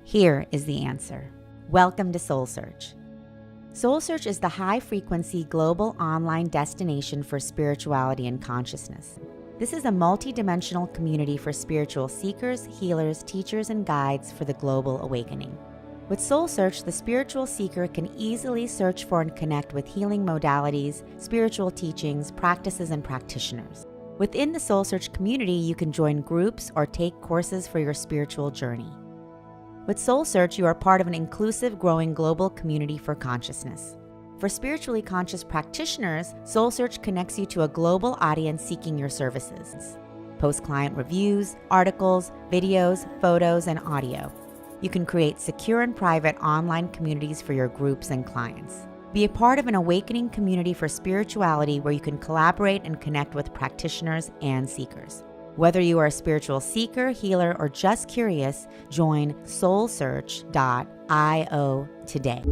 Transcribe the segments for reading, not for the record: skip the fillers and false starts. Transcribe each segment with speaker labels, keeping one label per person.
Speaker 1: Here is the answer. Welcome to SoulSearch. SoulSearch is the high-frequency global online destination for spirituality and consciousness. This is a multi-dimensional community for spiritual seekers, healers, teachers, and guides for the global awakening. With SoulSearch, the spiritual seeker can easily search for and connect with healing modalities, spiritual teachings, practices, and practitioners. Within the SoulSearch community, you can join groups or take courses for your spiritual journey. With SoulSearch, you are part of an inclusive, growing global community for consciousness. For spiritually conscious practitioners, SoulSearch connects you to a global audience seeking your services. Post client reviews, articles, videos, photos, and audio. You can create secure and private online communities for your groups and clients. Be a part of an awakening community for spirituality where you can collaborate and connect with practitioners and seekers. Whether you are a spiritual seeker, healer, or just curious, join soulsearch.io today.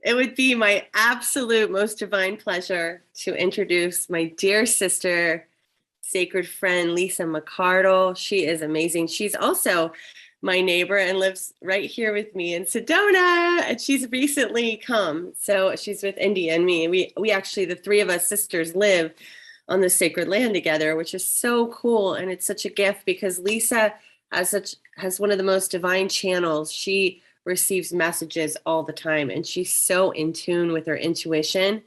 Speaker 2: It would be my absolute most divine pleasure to introduce my dear sister, sacred friend, Lisa McCardle. She is amazing. She's also my neighbor and lives right here with me in Sedona. And she's recently come. So she's with India and me. We actually, the three of us sisters, live on the sacred land together, which is so cool. And it's such a gift because Lisa has one of the most divine channels. She receives messages all the time, and she's so in tune with her intuition.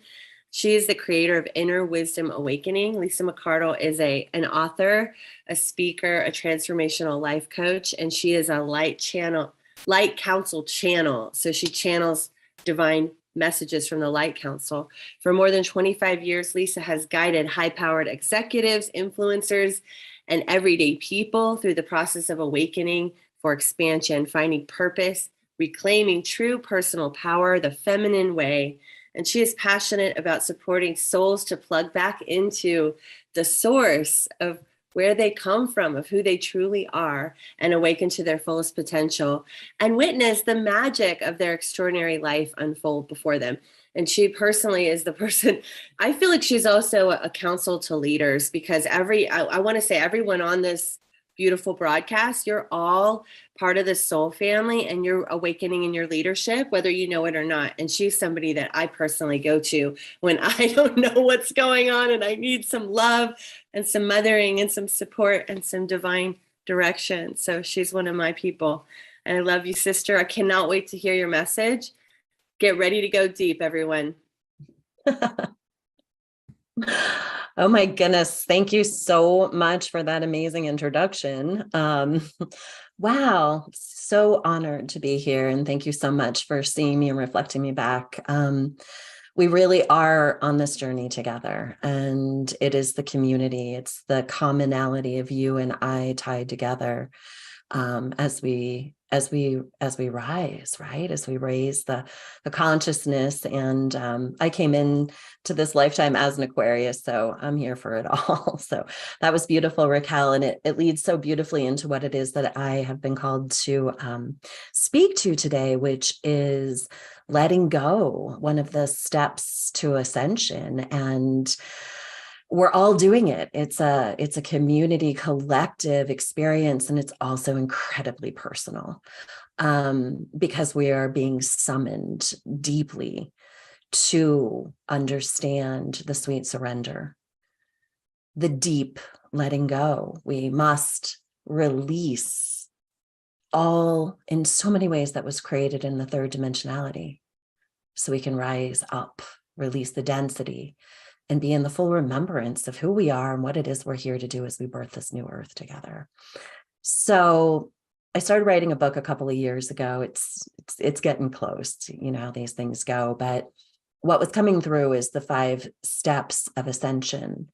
Speaker 2: She is the creator of Inner Wisdom Awakening. Lisa McCardle is an author, a speaker, a transformational life coach, and she is a light council channel. So she channels divine messages from the Light Council. For more than 25 years, Lisa has guided high-powered executives, influencers, and everyday people through the process of awakening for expansion, finding purpose, reclaiming true personal power the feminine way. And she is passionate about supporting souls to plug back into the source of where they come from, of who they truly are, and awaken to their fullest potential and witness the magic of their extraordinary life unfold before them. And she personally is the person, I feel like she's also a counsel to leaders, because I want to say everyone on this beautiful broadcast, you're all part of the soul family and you're awakening in your leadership, whether you know it or not. And she's somebody that I personally go to when I don't know what's going on and I need some love and some mothering and some support and some divine direction. So she's one of my people. And I love you, sister. I cannot wait to hear your message. Get ready to go deep, everyone.
Speaker 3: Oh my goodness. Thank you so much for that amazing introduction. Wow. So honored to be here. And thank you so much for seeing me and reflecting me back. We really are on this journey together, and it is the community. It's the commonality of you and I tied together as we rise, right? As we raise the consciousness. And I came in to this lifetime as an Aquarius, so I'm here for it all. So that was beautiful, Raquel. And it leads so beautifully into what it is that I have been called to speak to today, which is letting go, one of the steps to ascension. And we're all doing it. It's a community collective experience, and it's also incredibly personal because we are being summoned deeply to understand the sweet surrender, the deep letting go. We must release all in so many ways that was created in the third dimensionality, so we can rise up, release the density, and be in the full remembrance of who we are and what it is we're here to do as we birth this new earth together. So I started writing a book a couple of years ago. It's getting close, you know how these things go. But what was coming through is the 5 steps of ascension.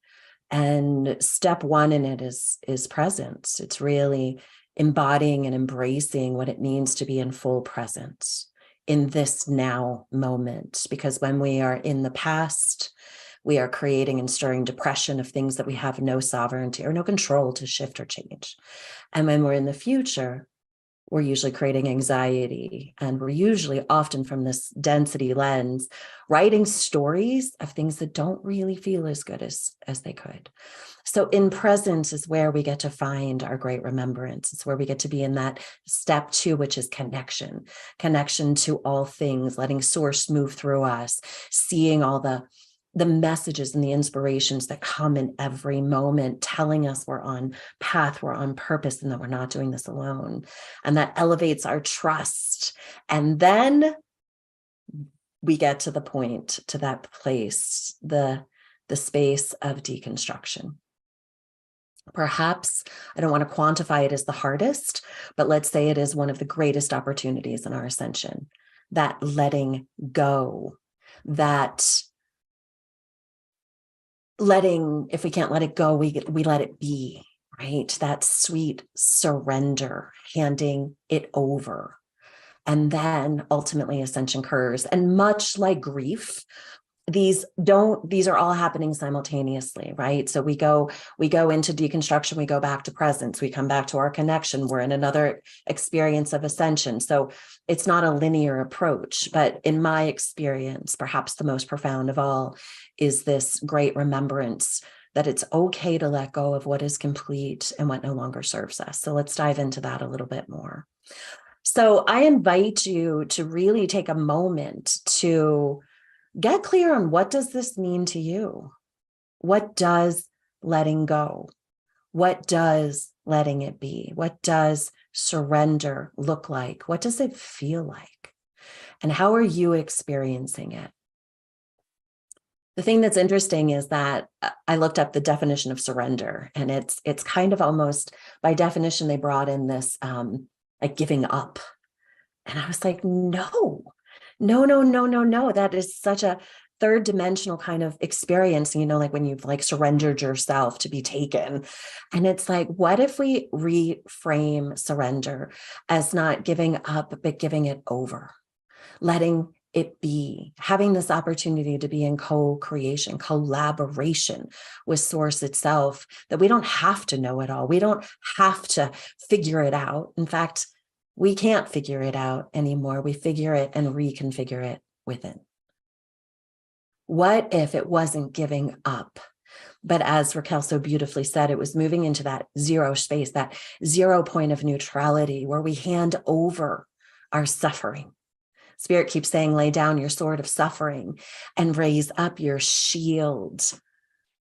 Speaker 3: And step 1 in it is presence. It's really embodying and embracing what it means to be in full presence in this now moment. Because when we are in the past, we are creating and stirring depression of things that we have no sovereignty or no control to shift or change. And when we're in the future, we're usually creating anxiety, and we're usually often from this density lens, writing stories of things that don't really feel as good as they could. So in presence is where we get to find our great remembrance. It's where we get to be in that step 2, which is connection to all things, letting source move through us, seeing all the messages and the inspirations that come in every moment, telling us we're on path, we're on purpose, and that we're not doing this alone. And that elevates our trust. And then we get to the point, to that place, the space of deconstruction. Perhaps, I don't want to quantify it as the hardest, but let's say it is one of the greatest opportunities in our ascension. That letting go, that letting, if we can't let it go, we let it be, right? That sweet surrender, handing it over. And then ultimately ascension occurs. And much like grief, these are all happening simultaneously, right? So we go into deconstruction, we go back to presence, we come back to our connection, we're in another experience of ascension. So it's not a linear approach, but in my experience, perhaps the most profound of all is this great remembrance that it's okay to let go of what is complete and what no longer serves us. So let's dive into that a little bit more. So I invite you to really take a moment to get clear on, what does this mean to you? What does letting go? What does letting it be? What does surrender look like? What does it feel like? And how are you experiencing it? The thing that's interesting is that I looked up the definition of surrender, and it's kind of almost, by definition, they brought in this like giving up. And I was like, no. That is such a third dimensional kind of experience, like when you've like surrendered yourself to be taken. And it's like, what if we reframe surrender as not giving up, but giving it over, letting it be, having this opportunity to be in co-creation, collaboration with source itself, that we don't have to know it all. We don't have to figure it out. In fact, we can't figure it out anymore. We figure it and reconfigure it within. What if it wasn't giving up, but as Raquel so beautifully said, it was moving into that zero space, that 0 point of neutrality, where we hand over our suffering. Spirit keeps saying, lay down your sword of suffering and raise up your shield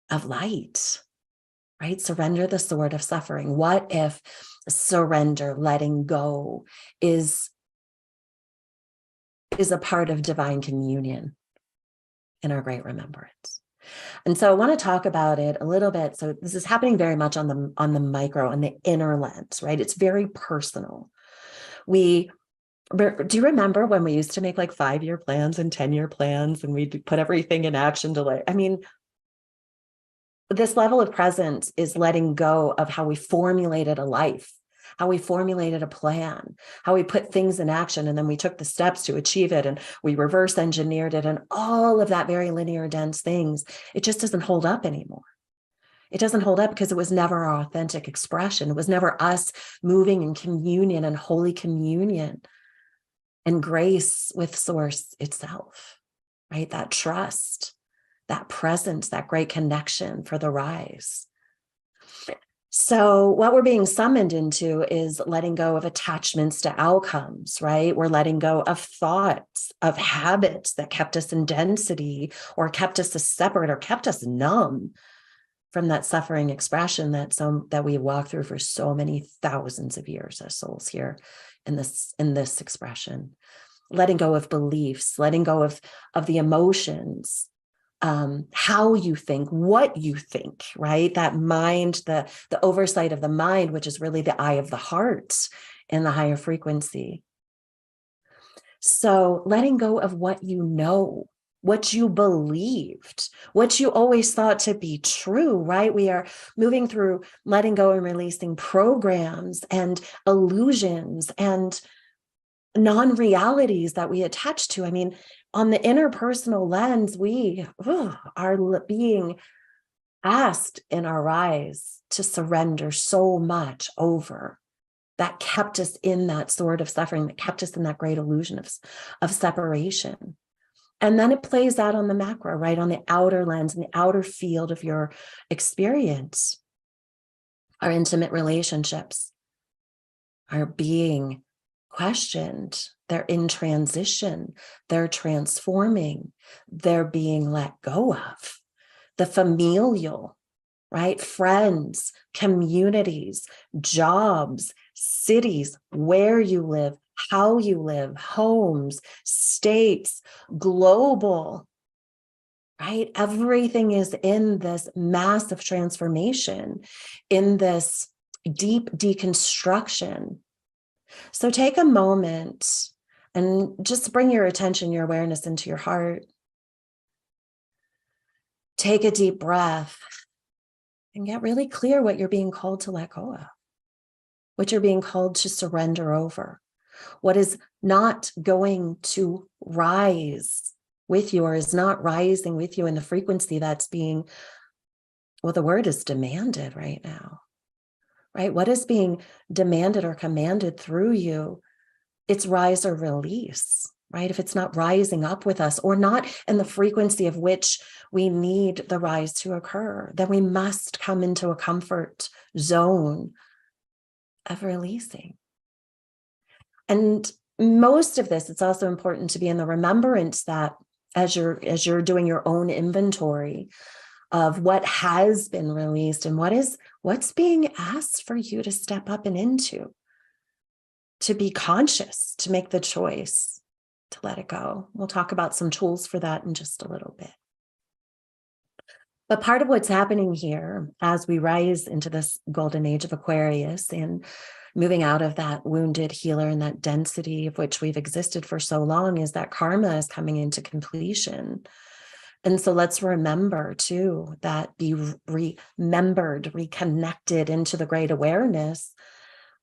Speaker 3: of light, right? Surrender the sword of suffering. What if surrender, letting go, is a part of divine communion in our great remembrance? And so I want to talk about it a little bit. So this is happening very much on the micro, on the inner lens, right? It's very personal. Do you remember when we used to make like 5-year plans and 10-year plans, and we'd put everything in action to this level of presence is letting go of how we formulated a life, how we formulated a plan, how we put things in action, and then we took the steps to achieve it, and we reverse engineered it, and all of that very linear, dense things. It just doesn't hold up anymore. It doesn't hold up because it was never our authentic expression. It was never us moving in communion and holy communion and grace with source itself, right? That trust, that presence, that great connection for the rise. So what we're being summoned into is letting go of attachments to outcomes, right? We're letting go of thoughts, of habits that kept us in density, or kept us separate, or kept us numb from that suffering expression that we walk through for so many thousands of years as souls here in this expression. Letting go of beliefs, letting go of the emotions, how you think, what you think, right? That mind, the oversight of the mind, which is really the eye of the heart in the higher frequency. So letting go of what you know, what you believed, what you always thought to be true, right? We are moving through letting go and releasing programs and illusions and non-realities that we attach to. On the interpersonal lens, we are being asked in our rise to surrender so much over that kept us in that sort of suffering, that kept us in that great illusion of separation. And then it plays out on the macro, right? On the outer lens, in the outer field of your experience. Our intimate relationships are being questioned. They're in transition. They're transforming. They're being let go of. The familial, right? Friends, communities, jobs, cities, where you live, how you live, homes, states, global, right? Everything is in this massive transformation, in this deep deconstruction. So take a moment and just bring your attention, your awareness into your heart. Take a deep breath and get really clear what you're being called to let go of, what you're being called to surrender over, what is not going to rise with you or is not rising with you in the frequency that's being, well, the word is demanded right now, right? What is being demanded or commanded through you? It's rise or release, right? If it's not rising up with us or not in the frequency of which we need the rise to occur, then we must come into a comfort zone of releasing. And most of this, it's also important to be in the remembrance that as you're doing your own inventory of what has been released and what's being asked for you to step up and into, to be conscious, to make the choice to let it go. We'll talk about some tools for that in just a little bit. But part of what's happening here as we rise into this golden age of Aquarius and moving out of that wounded healer and that density of which we've existed for so long is that karma is coming into completion. And so let's remember too, that be remembered, reconnected into the great awareness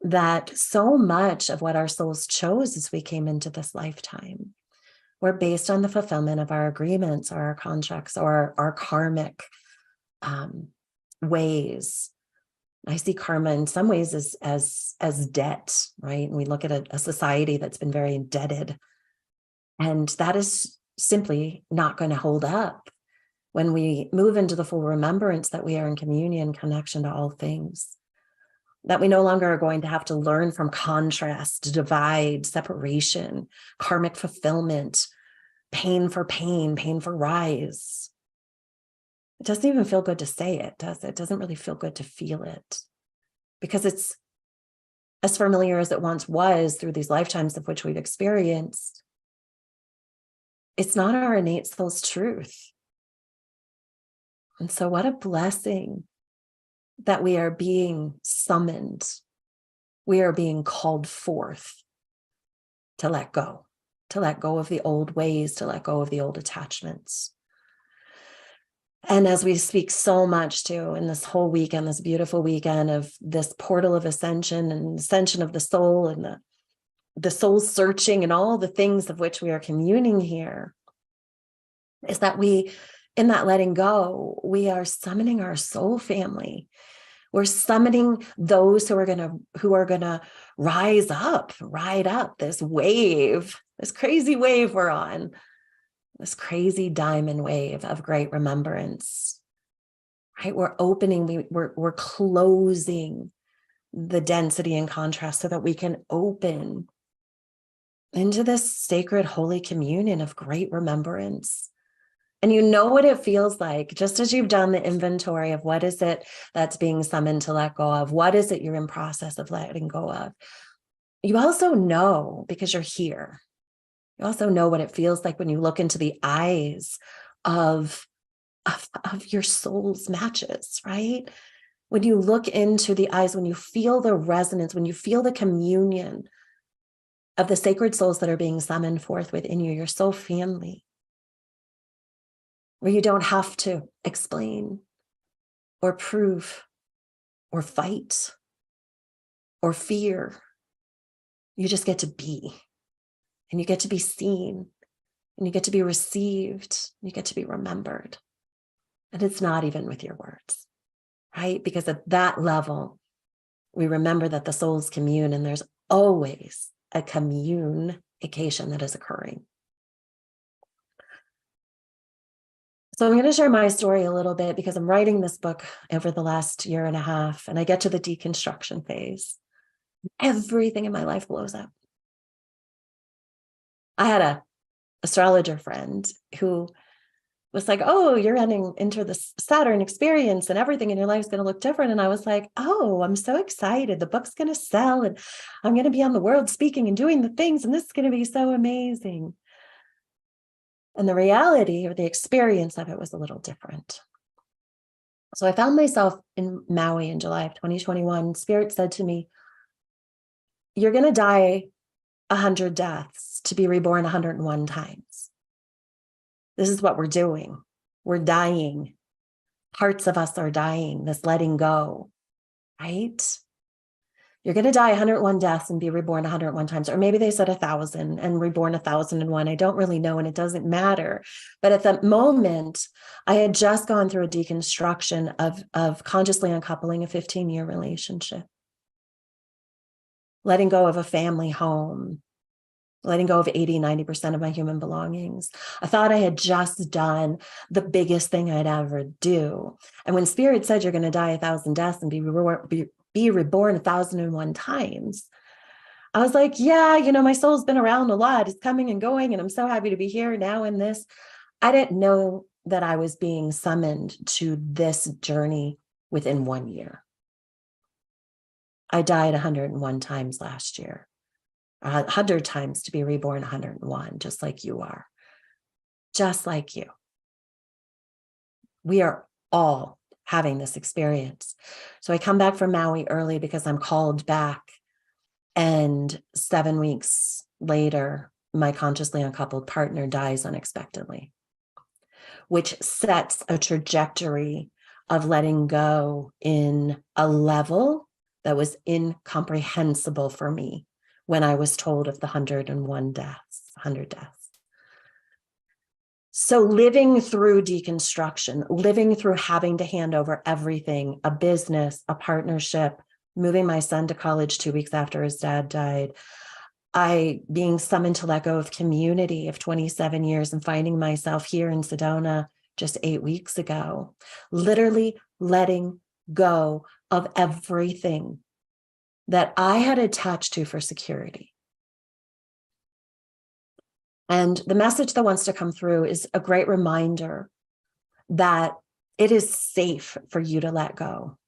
Speaker 3: that so much of what our souls chose as we came into this lifetime were based on the fulfillment of our agreements or our contracts or our karmic ways. I see karma in some ways as debt, right? And we look at a society that's been very indebted, and that is simply not going to hold up when we move into the full remembrance that we are in communion, connection to all things, that we no longer are going to have to learn from contrast, divide, separation, karmic fulfillment, pain for pain, pain for rise. It doesn't even feel good to say it, does it? It doesn't really feel good to feel it because it's as familiar as it once was through these lifetimes of which we've experienced. It's not our innate soul's truth. And so what a blessing that we are being summoned. We are being called forth to let go of the old ways, to let go of the old attachments. And as we speak so much too in this whole weekend, this beautiful weekend of this portal of ascension and ascension of the soul and the soul searching and all the things of which we are communing here, is that we, in that letting go, we are summoning our soul family. We're summoning those who are gonna rise up, ride up this wave, this crazy wave we're on, this crazy diamond wave of great remembrance. Right? We're opening, we're closing the density and contrast so that we can open into this sacred holy communion of great remembrance. And you know what it feels like, just as you've done the inventory of what is it that's being summoned to let go of, what is it you're in process of letting go of. You also know, because you're here, you also know what it feels like when you look into the eyes of your soul's matches, right? When you look into the eyes, when you feel the resonance, when you feel the communion of the sacred souls that are being summoned forth within you, your soul family, where you don't have to explain or prove or fight or fear. You just get to be, and you get to be seen, and you get to be received, and you get to be remembered. And it's not even with your words, right? Because at that level, We remember that the souls commune, and there's always a communication that is occurring. So I'm going to share my story a little bit because I'm writing this book over the last year and a half, and I get to the deconstruction phase. Everything in my life blows up. I had a astrologer friend who was like, oh, you're running into this Saturn experience and everything in your life is going to look different. And I was like, oh, I'm so excited. The book's going to sell and I'm going to be on the world speaking and doing the things. And this is going to be so amazing. And the reality or the experience of it was a little different. So I found myself in Maui in July of 2021. Spirit said to me, you're going to die 100 deaths to be reborn 101 times. This is what we're doing. We're dying. Parts of us are dying, this letting go, right? You're going to die 101 deaths and be reborn 101 times. Or maybe they said 1,000 and reborn 1,001. I don't really know, and it doesn't matter. But at the moment, I had just gone through a deconstruction of consciously uncoupling a 15-year relationship. Letting go of a family home. Letting go of 80-90% of my human belongings. I thought I had just done the biggest thing I'd ever do. And when Spirit said you're going to die 1,000 deaths and be reborn 1,001 times, I was like, yeah, my soul's been around a lot. It's coming and going, and I'm so happy to be here now in this. I didn't know that I was being summoned to this journey within 1 year. I died 101 times last year. 100 times to be reborn 101, just like you are, just like you. We are all having this experience. So I come back from Maui early because I'm called back. And 7 weeks later, my consciously uncoupled partner dies unexpectedly, which sets a trajectory of letting go in a level that was incomprehensible for me when I was told of the 101 deaths, 100 deaths. So living through deconstruction, living through having to hand over everything, a business, a partnership, moving my son to college 2 weeks after his dad died, I being summoned to let go of community of 27 years and finding myself here in Sedona just 8 weeks ago, literally letting go of everything that I had attached to for security. And the message that wants to come through is a great reminder that it is safe for you to let go.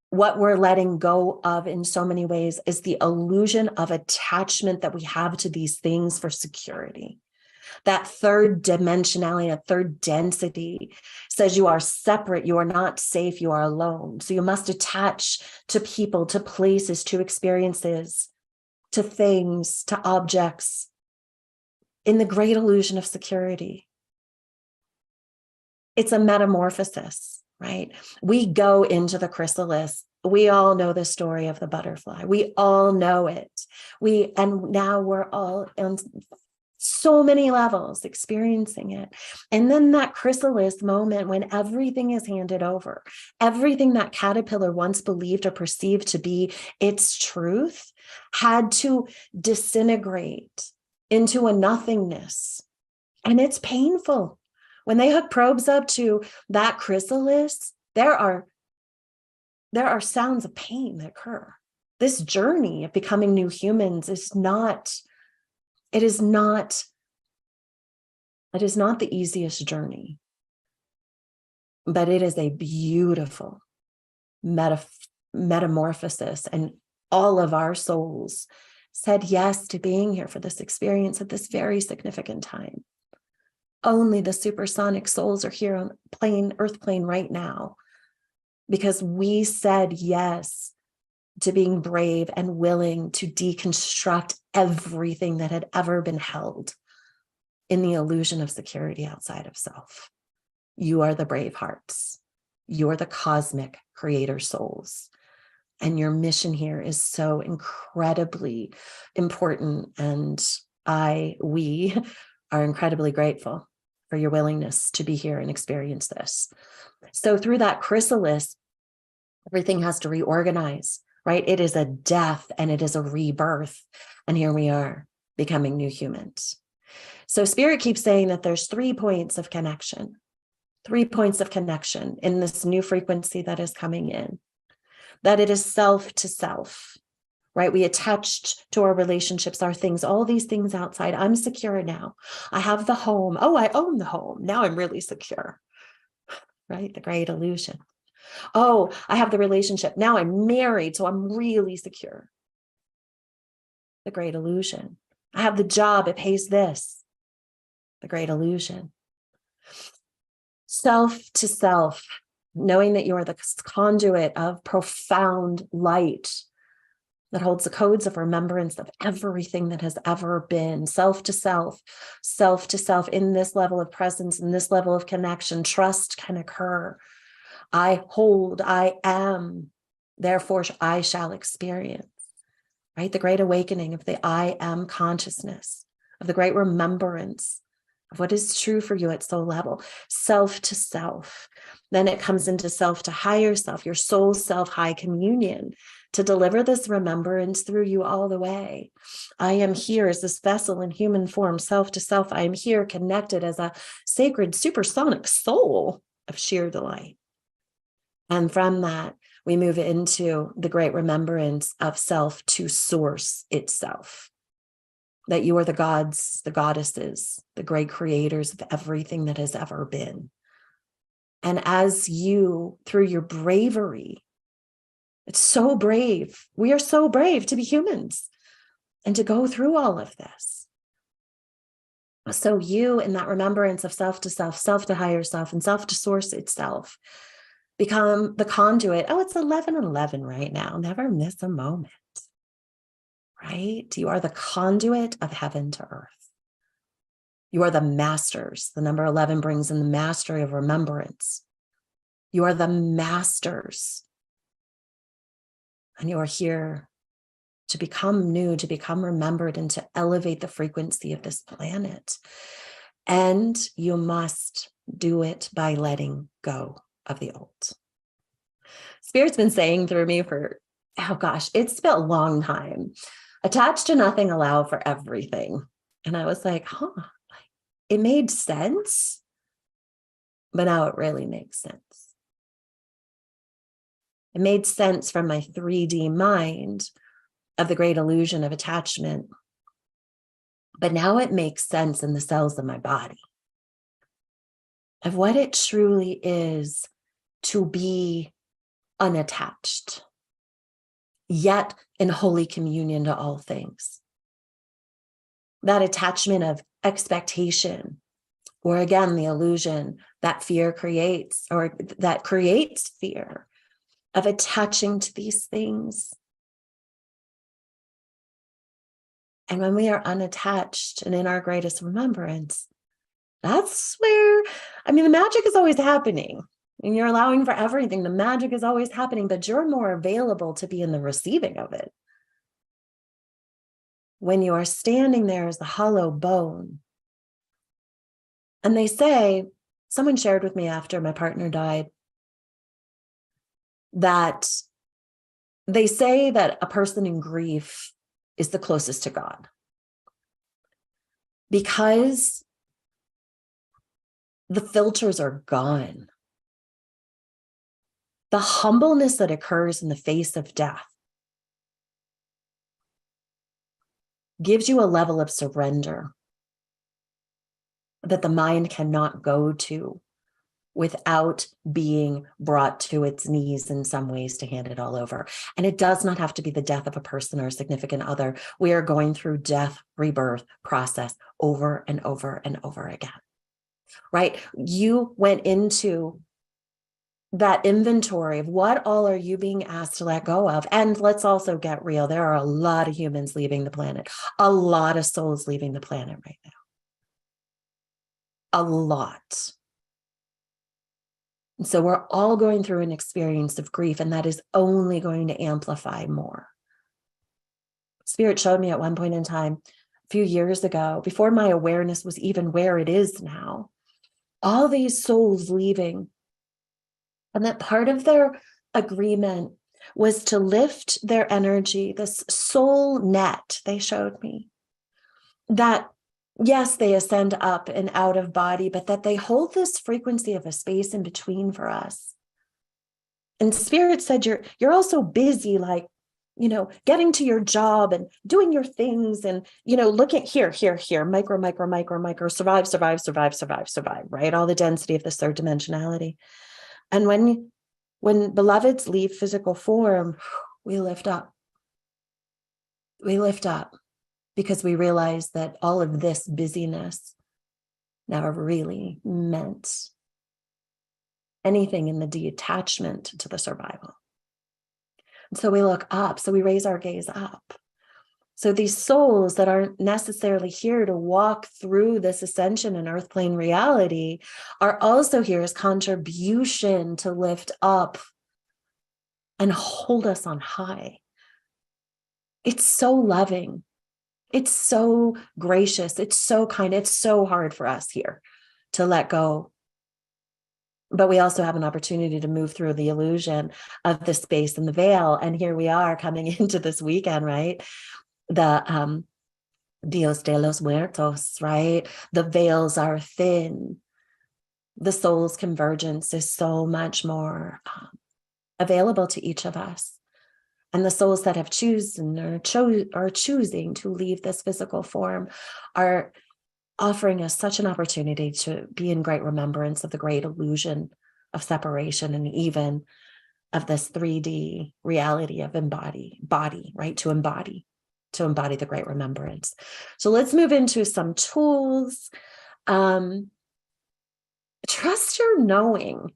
Speaker 3: What we're letting go of in so many ways is the illusion of attachment that we have to these things for security. That third dimensionality, that third density says you are separate, you are not safe, you are alone. So you must attach to people, to places, to experiences, to things, to objects in the great illusion of security. It's a metamorphosis, right? We go into the chrysalis. We all know the story of the butterfly. We all know it. And now we're all on so many levels experiencing it. And then that chrysalis moment when everything is handed over, everything that caterpillar once believed or perceived to be its truth had to disintegrate into a nothingness. And it's painful. When they hook probes up to that chrysalis, there are sounds of pain that occur. This journey of becoming new humans is not the easiest journey, but it is a beautiful metamorphosis. And all of our souls said yes to being here for this experience at this very significant time. Only the supersonic souls are here on Earth plane right now, because we said yes to being brave and willing to deconstruct everything that had ever been held in the illusion of security outside of self. You are the brave hearts. You're the cosmic creator souls. And your mission here is so incredibly important. And we are incredibly grateful for your willingness to be here and experience this. So through that chrysalis, Everything has to reorganize, right? It is a death and it is a rebirth. And here we are becoming new humans. So Spirit keeps saying that there's 3 points of connection, 3 points of connection in this new frequency that is coming in, that it is self to self, right? We attached to our relationships, our things, all these things outside. I'm secure now. I have the home. Oh, I own the home. Now I'm really secure, right? The great illusion. Oh, I have the relationship. Now I'm married, so I'm really secure. The great illusion. I have the job. It pays this. The great illusion. Self to self, knowing that you are the conduit of profound light that holds the codes of remembrance of everything that has ever been. Self to self in this level of presence, in this level of connection, trust can occur. I hold, I am, therefore I shall experience, right? The great awakening of the I am consciousness, of the great remembrance of what is true for you at soul level, self to self. Then it comes into self to higher self, your soul self high communion, to deliver this remembrance through you all the way. I am here as this vessel in human form, self to self. I am here connected as a sacred supersonic soul of sheer delight. And from that, we move into the great remembrance of self to source itself. That you are the gods, the goddesses, the great creators of everything that has ever been. And as you, through your bravery, it's so brave. We are so brave to be humans and to go through all of this. So you, in that remembrance of self to higher self, and self to source itself, become the conduit. Oh, it's 11:11 right now. Never miss a moment, right? You are the conduit of heaven to earth. You are the masters. The number 11 brings in the mastery of remembrance. You are the masters. And you are here to become new, to become remembered, and to elevate the frequency of this planet. And you must do it by letting go of the old. Spirit's been saying through me for, oh gosh, it's been a long time. Attached to nothing, allow for everything. And I was like, it made sense, but now it really makes sense. It made sense from my 3D mind of the great illusion of attachment. But now it makes sense in the cells of my body of what it truly is to be unattached, yet in holy communion to all things. That attachment of expectation, or again, the illusion that fear creates, or that creates fear of attaching to these things. And when we are unattached and in our greatest remembrance, that's where, the magic is always happening. And you're allowing for everything. The magic is always happening, but you're more available to be in the receiving of it. When you are standing there as the hollow bone. And they say, someone shared with me after my partner died, that they say that a person in grief is the closest to God. Because the filters are gone. The humbleness that occurs in the face of death gives you a level of surrender that the mind cannot go to without being brought to its knees in some ways to hand it all over. And it does not have to be the death of a person or a significant other. We are going through death, rebirth process over and over and over again, right? You went into that inventory of what all are you being asked to let go of. And let's also get real. There are a lot of humans leaving the planet, a lot of souls leaving the planet right now. A lot. And so we're all going through an experience of grief, and that is only going to amplify more. Spirit showed me at one point in time, a few years ago, before my awareness was even where it is now, all these souls leaving. And that part of their agreement was to lift their energy, this soul net they showed me, that yes, they ascend up and out of body, but that they hold this frequency of a space in between for us. And Spirit said, you're also busy, like, getting to your job and doing your things and, look at here, micro, survive, right? All the density of this third dimensionality. And when beloveds leave physical form, we lift up. We lift up because we realize that all of this busyness never really meant anything in the detachment to the survival. And so we look up, so we raise our gaze up. So these souls that aren't necessarily here to walk through this ascension and earth plane reality are also here as contribution to lift up and hold us on high. It's so loving. It's so gracious. It's so kind. It's so hard for us here to let go. But we also have an opportunity to move through the illusion of the space and the veil. And here we are coming into this weekend, right? The Dios de los Muertos, right? The veils are thin. The soul's convergence is so much more available to each of us. And the souls that have chosen or are choosing to leave this physical form are offering us such an opportunity to be in great remembrance of the great illusion of separation and even of this 3D reality of body, right? To embody the great remembrance. So let's move into some tools. Trust your knowing.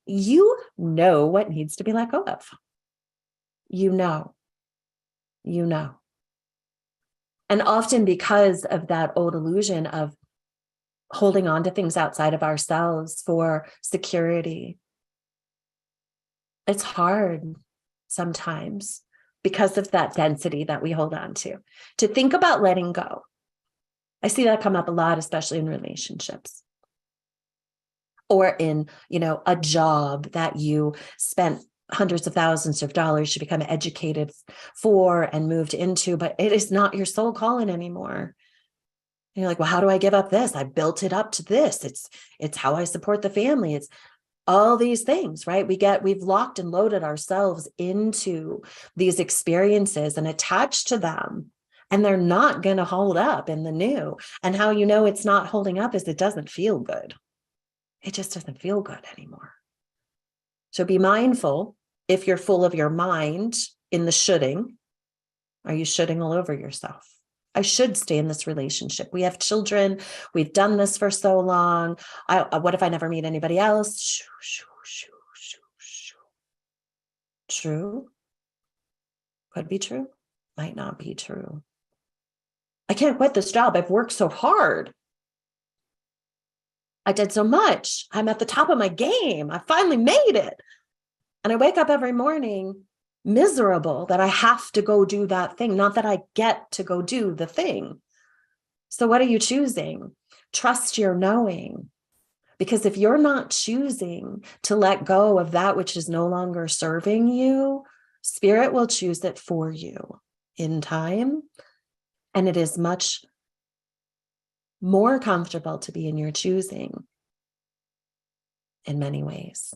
Speaker 3: You know what needs to be let go of. You know. And often because of that old illusion of holding on to things outside of ourselves for security, it's hard sometimes because of that density that we hold on to think about letting go. I see that come up a lot, especially in relationships or in, a job that you spent hundreds of thousands of dollars to become educated for and moved into, but it is not your soul calling anymore. And you're like, well, how do I give up this? I built it up to this. It's how I support the family. It's all these things, right? We've locked and loaded ourselves into these experiences and attached to them, and they're not going to hold up in the new. And how you know it's not holding up is it doesn't feel good. It just doesn't feel good anymore. So be mindful if you're full of your mind in the shoulding. Are you shoulding all over yourself? I should stay in this relationship. We have children. We've done this for so long. What if I never meet anybody else? True. Could be true. Might not be true. I can't quit this job. I've worked so hard. I did so much. I'm at the top of my game. I finally made it. And I wake up every morning miserable that I have to go do that thing, not that I get to go do the thing. So what are you choosing? Trust your knowing. Because if you're not choosing to let go of that which is no longer serving you, Spirit will choose it for you in time. And it is much more comfortable to be in your choosing in many ways.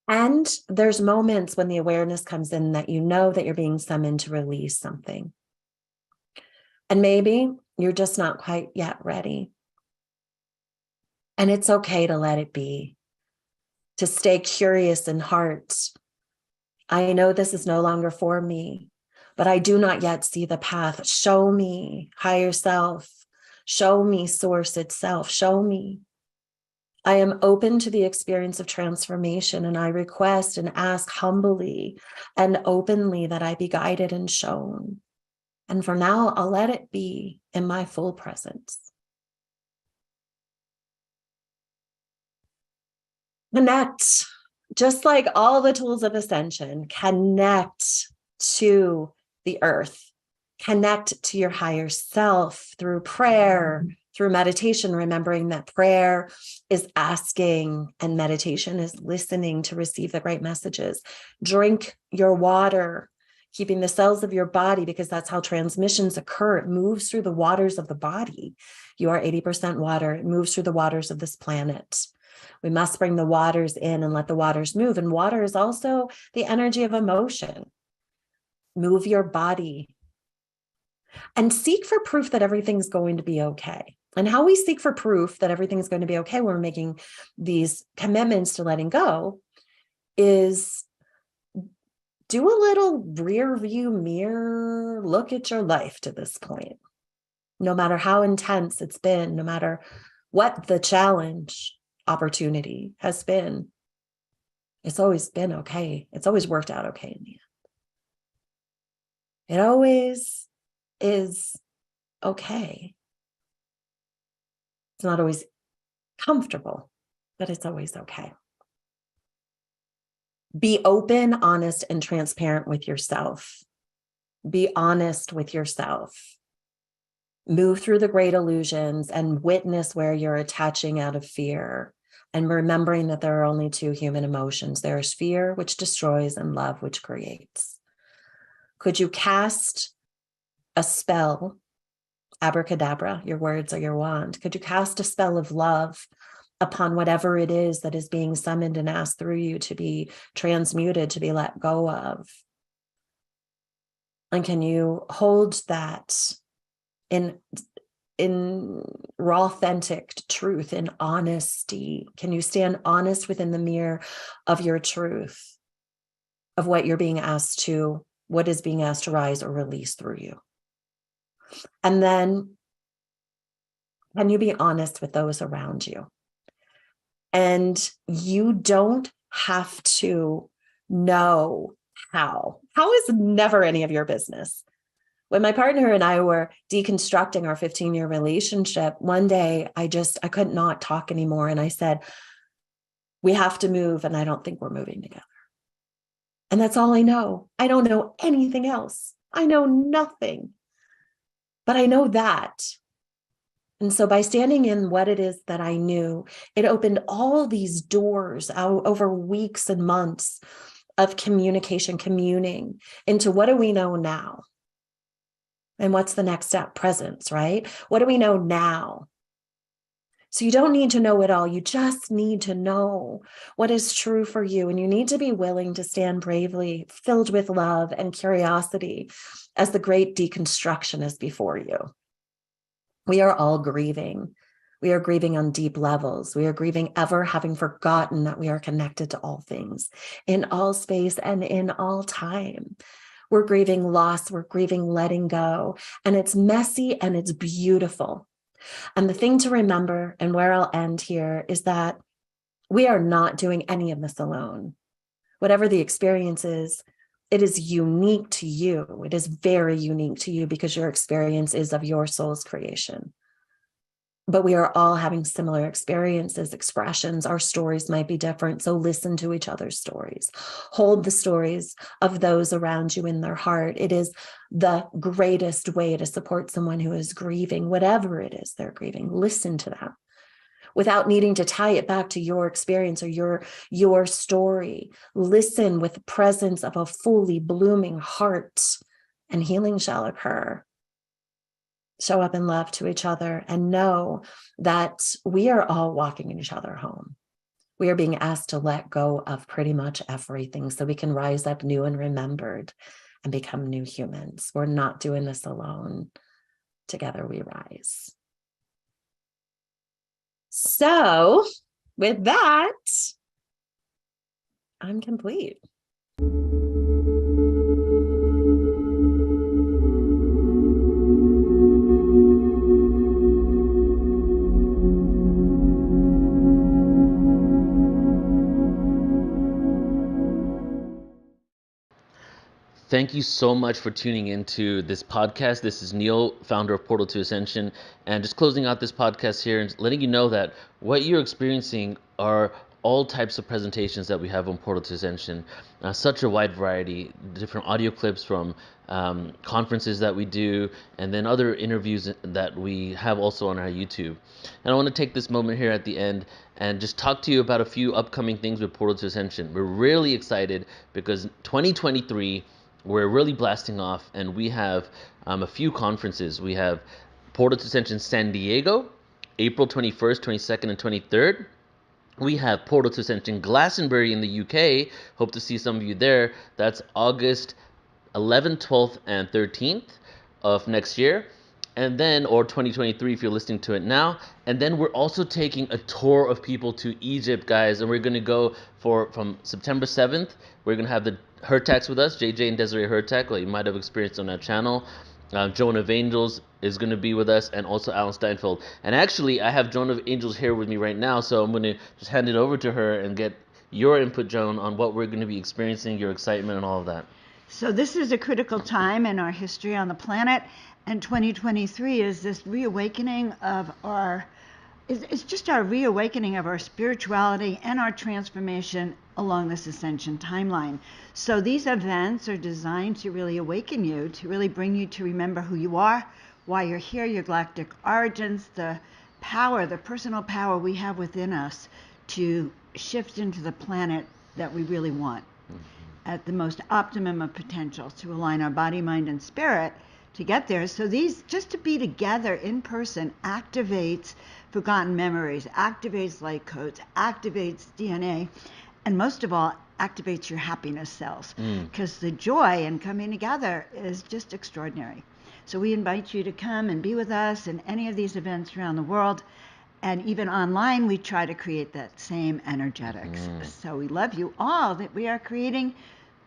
Speaker 3: And there's moments when the awareness comes in that you know that you're being summoned to release something. And maybe you're just not quite yet ready. And it's okay to let it be, to stay curious in heart. I know this is no longer for me, but I do not yet see the path. Show me higher self. Show me source itself. Show me. I am open to the experience of transformation, and I request and ask humbly and openly that I be guided and shown. And for now, I'll let it be in my full presence. Connect, just like all the tools of ascension, connect to the earth, Connect to your higher self through prayer, through meditation, remembering that prayer is asking and meditation is listening to receive the right messages. Drink your water, keeping the cells of your body, because that's how transmissions occur. It moves through the waters of the body. You are 80% water. It moves through the waters of this planet. We must bring the waters in and let the waters move. And water is also the energy of emotion. Move your body and seek for proof that everything's going to be okay. And how we seek for proof that everything's going to be okay when we're making these commitments to letting go is do a little rear view mirror look at your life to this point. No matter how intense it's been, no matter what the challenge opportunity has been, it's always been okay. It's always worked out okay in the end. It always is okay. It's not always comfortable, but it's always okay. Be open, honest, and transparent with yourself. Be honest with yourself. Move through the great illusions and witness where you're attaching out of fear, and remembering that there are only two human emotions. There is fear, which destroys, and love, which creates. Could you cast a spell, abracadabra, your words are your wand? Could you cast a spell of love upon whatever it is that is being summoned and asked through you to be transmuted, to be let go of? And can you hold that in raw, authentic truth, in honesty? Can you stand honest within the mirror of your truth, of what you're being asked to, what is being asked to rise or release through you? And then, can you be honest with those around you? And you don't have to know how. How is never any of your business. When my partner and I were deconstructing our 15-year relationship, one day I could not talk anymore. And I said, we have to move, and I don't think we're moving together. And that's all I know. I don't know anything else. I know nothing, but I know that. And so by standing in what it is that I knew, it opened all these doors out over weeks and months of communication, communing into what do we know now? And what's the next step? Presence, right? What do we know now? So you don't need to know it all. You just need to know what is true for you. And you need to be willing to stand bravely, filled with love and curiosity, as the great deconstruction is before you. We are all grieving. We are grieving on deep levels. We are grieving ever having forgotten that we are connected to all things, in all space and in all time. We're grieving loss. We're grieving letting go. And it's messy and it's beautiful. And the thing to remember, and where I'll end here, is that we are not doing any of this alone. Whatever the experience is, it is unique to you. It is very unique to you because your experience is of your soul's creation. But we are all having similar experiences, expressions. Our stories might be different. So listen to each other's stories. Hold the stories of those around you in their heart. It is the greatest way to support someone who is grieving, whatever it is they're grieving. Listen to them without needing to tie it back to your experience or your story. Listen with the presence of a fully blooming heart, and healing shall occur. Show up in love to each other and know that we are all walking each other home. We are being asked to let go of pretty much everything so we can rise up new and remembered and become new humans. We're not doing this alone. Together we rise. So with that, I'm complete.
Speaker 4: Thank you so much for tuning into this podcast. This is Neil, founder of Portal to Ascension, and just closing out this podcast here and letting you know that what you're experiencing are all types of presentations that we have on Portal to Ascension. Such a wide variety, different audio clips from conferences that we do, and then other interviews that we have also on our YouTube. And I want to take this moment here at the end and just talk to you about a few upcoming things with Portal to Ascension. We're really excited because 2023, we're really blasting off, and we have a few conferences. We have Portal to Ascension San Diego, April 21st, 22nd, and 23rd. We have Portal to Ascension Glastonbury in the UK. Hope to see some of you there. That's August 11th, 12th, and 13th of next year. And then, or 2023 if you're listening to it now. And then we're also taking a tour of people to Egypt, guys. And we're going to go from September 7th. We're going to have the Hertax with us, JJ and Desiree Hertax, like you might have experienced on that channel. Joan of Angels is going to be with us, and also Alan Steinfeld. And actually, I have Joan of Angels here with me right now, so I'm going to just hand it over to her and get your input, Joan, on what we're going to be experiencing, your excitement, and all of that.
Speaker 5: So this is a critical time in our history on the planet, and 2023 is this reawakening of it's just our reawakening of our spirituality and our transformation along this ascension timeline. So these events are designed to really awaken you, to really bring you to remember who you are, why you're here, your galactic origins, the power, the personal power we have within us to shift into the planet that we really want at the most optimum of potential, to align our body, mind, and spirit to get there. So these, just to be together in person, activates forgotten memories, activates light codes, activates DNA, and most of all, activates your happiness cells, because the joy in coming together is just extraordinary. So we invite you to come and be with us in any of these events around the world. And even online, we try to create that same energetics. So we love you all, that we are creating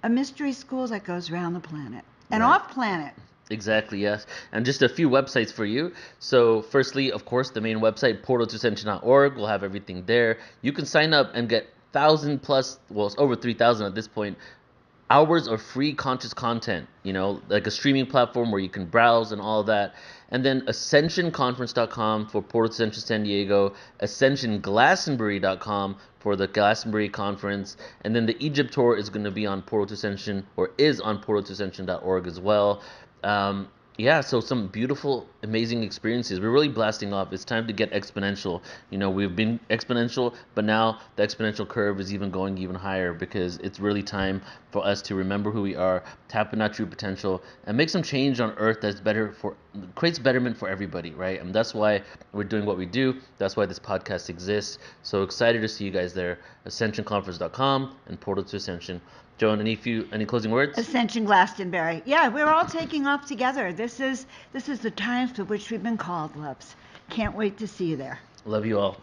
Speaker 5: a mystery school that goes around the planet and off planet.
Speaker 4: Exactly, yes. And just a few websites for you. So firstly, of course, the main website, portaltoascension.org. We'll have everything there. You can sign up and get 1,000 plus, well, it's over 3,000 at this point, hours of free conscious content, like a streaming platform where you can browse and all of that. And then ascensionconference.com for Portal to Ascension San Diego, ascensionglastonbury.com for the Glastonbury conference, and then the Egypt tour is going to be on Portal to Ascension, or is on portaltoascension.org as well. So some beautiful, amazing experiences. We're really blasting off. It's time to get exponential. We've been exponential, but now the exponential curve is even going even higher, because it's really time for us to remember who we are, tap in our true potential, and make some change on Earth that's creates betterment for everybody, right? And that's why we're doing what we do. That's why this podcast exists. So excited to see you guys there. AscensionConference.com and Portal to Ascension. Joan, any closing words?
Speaker 5: Ascension Glastonbury. Yeah, we're all taking off together. This is the time for which we've been called, loves. Can't wait to see you there.
Speaker 4: Love you all.